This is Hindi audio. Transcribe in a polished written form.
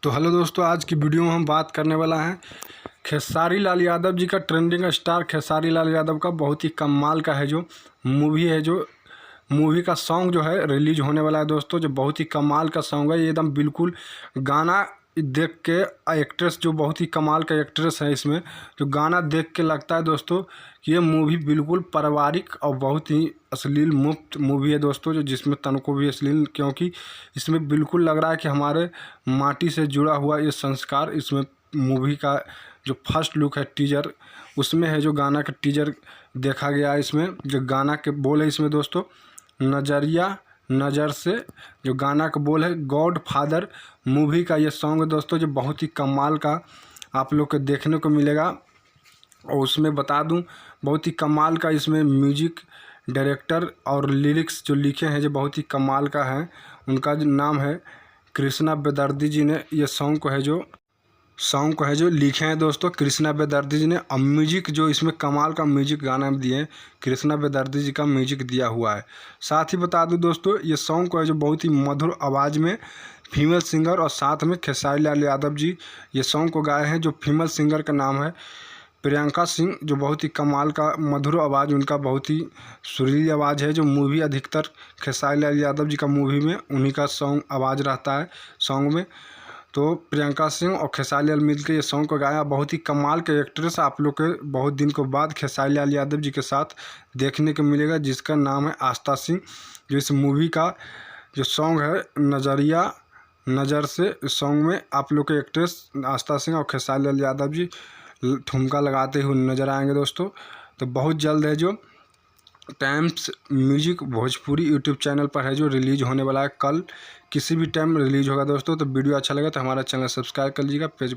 तो हेलो दोस्तों, आज की वीडियो में हम बात करने वाला हैं खेसारी लाल यादव जी का। ट्रेंडिंग स्टार खेसारी लाल यादव का बहुत ही कमाल का है जो मूवी है, जो मूवी का सॉन्ग जो है रिलीज होने वाला है दोस्तों। जो बहुत ही कमाल का सॉन्ग है, ये एकदम बिल्कुल गाना देख के एक्ट्रेस जो बहुत ही कमाल का एक्ट्रेस है, इसमें जो गाना देख के लगता है दोस्तों कि ये मूवी बिल्कुल पारिवारिक और बहुत ही अश्लील मुक्त मूवी है दोस्तों। जो जिसमें तनको भी अश्लील, क्योंकि इसमें बिल्कुल लग रहा है कि हमारे माटी से जुड़ा हुआ ये संस्कार इसमें मूवी का जो फर्स्ट लुक है टीजर उसमें है। जो गाना का टीजर देखा गया है, इसमें जो गाना के बोल है इसमें दोस्तों, नज़रिया नज़र से जो गाना का बोल है गॉड फादर मूवी का ये सॉन्ग है दोस्तों। जो बहुत ही कमाल का आप लोग को देखने को मिलेगा। और उसमें बता दूं, बहुत ही कमाल का इसमें म्यूजिक डायरेक्टर और लिरिक्स जो लिखे हैं जो बहुत ही कमाल का है। उनका जो नाम है कृष्णा बेदर्दी जी ने ये सॉन्ग को है जो लिखे हैं दोस्तों, कृष्णा बेदर्दी जी ने। और म्यूजिक जो इसमें कमाल का म्यूजिक गाना में दिए हैं, कृष्णा बेदर्दी जी का म्यूजिक दिया हुआ है। साथ ही बता दूं दोस्तों, ये सॉन्ग को है जो बहुत ही मधुर आवाज़ में फीमेल सिंगर और साथ में खेसारी लाल यादव जी ये सॉन्ग को गाए हैं। जो फीमेल सिंगर का नाम है प्रियंका सिंह, जो बहुत ही कमाल का मधुर आवाज़, उनका बहुत ही सुरीली आवाज़ है। जो मूवी अधिकतर खेसारी लाल यादव जी का मूवी में उन्हीं का सॉन्ग आवाज़ रहता है सॉन्ग में। तो प्रियंका सिंह और खेसारी लाल मिल के ये सॉन्ग को गाया। बहुत ही कमाल के एक्ट्रेस आप लोग के बहुत दिन के बाद खेसारी लाल यादव जी के साथ देखने को मिलेगा, जिसका नाम है आस्था सिंह। जो इस मूवी का जो सॉन्ग है नज़रिया नज़र से, इस सॉन्ग में आप लोग के एक्ट्रेस आस्था सिंह और खेसारी लाल यादव जी ठुमका लगाते हुए नज़र आएंगे दोस्तों। तो बहुत जल्द है जो times music Bhojpuri YouTube channel पर है जो रिलीज होने वाला है। कल किसी भी टाइम रिलीज होगा दोस्तों। तो वीडियो अच्छा लगा तो हमारा चैनल सब्सक्राइब कर लीजिएगा। पेज